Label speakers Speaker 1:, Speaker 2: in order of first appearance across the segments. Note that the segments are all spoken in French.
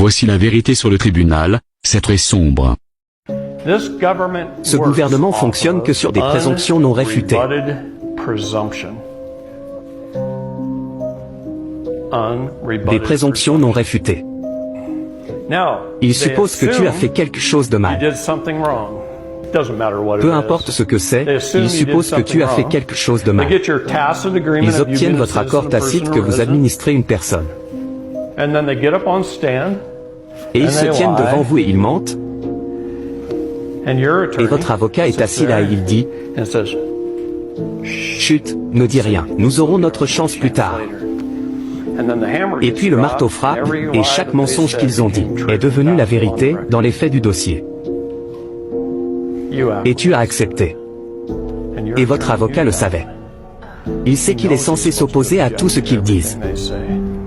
Speaker 1: Voici la vérité sur le tribunal, c'est très sombre.
Speaker 2: Ce gouvernement fonctionne que sur des présomptions non réfutées. Des présomptions non réfutées. Il suppose que tu as fait quelque chose de mal. Peu importe ce que c'est, ils supposent que tu as fait quelque chose de mal. Ils obtiennent votre accord tacite que vous administrez une personne. Et ils se tiennent devant vous et ils mentent. Et votre avocat est assis là et il dit « Chut, ne dis rien, nous aurons notre chance plus tard. » Et puis le marteau frappe, et chaque mensonge qu'ils ont dit est devenu la vérité dans les faits du dossier. Et tu as accepté. Et votre avocat le savait. Il sait qu'il est censé s'opposer à tout ce qu'ils disent.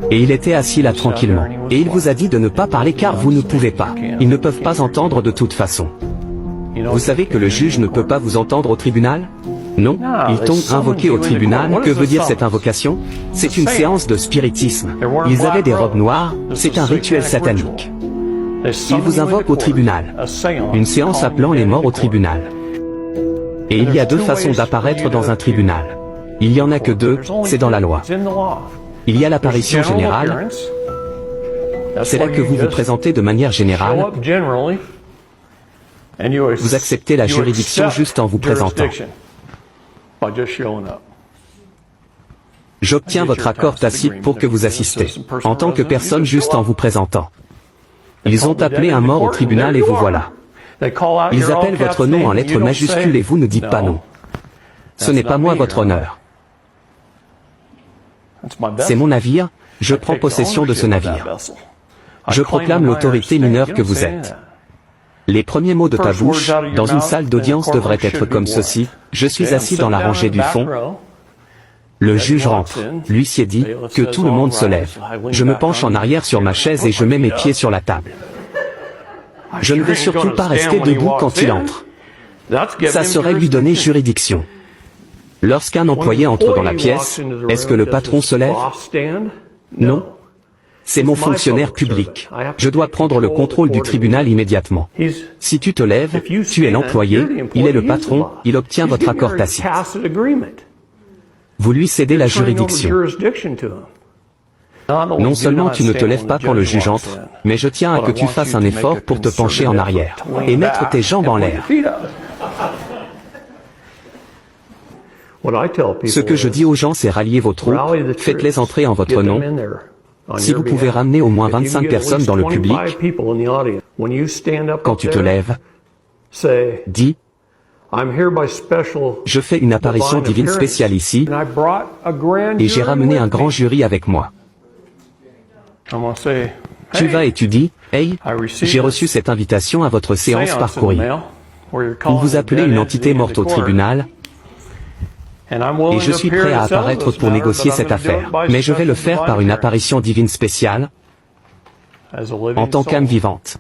Speaker 2: Et il était assis là tranquillement. Et il vous a dit de ne pas parler car vous ne pouvez pas. Ils ne peuvent pas entendre de toute façon. Vous savez que le juge ne peut pas vous entendre au tribunal? Non, ils t'ont invoqué au tribunal. Que veut dire cette invocation? C'est une séance de spiritisme. Ils avaient des robes noires, c'est un rituel satanique. Ils vous invoquent au tribunal. Une séance appelant les morts au tribunal. Et il y a deux façons d'apparaître dans un tribunal. Il n'y en a que deux, c'est dans la loi. Il y a l'apparition générale. C'est là que vous vous présentez de manière générale. Vous acceptez la juridiction juste en vous présentant. J'obtiens votre accord tacite pour que vous assistez, en tant que personne juste en vous présentant. Ils ont appelé un mort au tribunal et vous voilà. Ils appellent votre nom en lettres majuscules et vous ne dites pas non. Ce n'est pas moi votre honneur. C'est mon navire, je prends possession de ce navire. Je proclame l'autorité mineure que vous êtes. Les premiers mots de ta bouche, dans une salle d'audience devraient être comme ceci. Je suis assis dans la rangée du fond. Le juge rentre. L'huissier dit que tout le monde se lève. Je me penche en arrière sur ma chaise et je mets mes pieds sur la table. Je ne vais surtout pas rester debout quand il entre. Ça serait lui donner juridiction. Lorsqu'un employé entre dans la pièce, est-ce que le patron se lève? Non. C'est mon fonctionnaire public. Je dois prendre le contrôle du tribunal immédiatement. Si tu te lèves, tu es l'employé, il est le patron, il obtient votre accord tacite. Vous lui cédez la juridiction. Non seulement tu ne te lèves pas quand le juge entre, mais je tiens à que tu fasses un effort pour te pencher en arrière et mettre tes jambes en l'air. Ce que je dis aux gens, c'est rallier vos troupes, faites-les entrer en votre nom. Si vous pouvez ramener au moins 25 personnes dans le public, quand tu te lèves, dis « Je fais une apparition divine spéciale ici, et j'ai ramené un grand jury avec moi. » Tu vas et tu dis « Hey, j'ai reçu cette invitation à votre séance par courrier, où vous appelez une entité morte au tribunal, et je suis prêt à apparaître pour négocier cette affaire, mais je vais le faire par une apparition divine spéciale, en tant qu'âme vivante.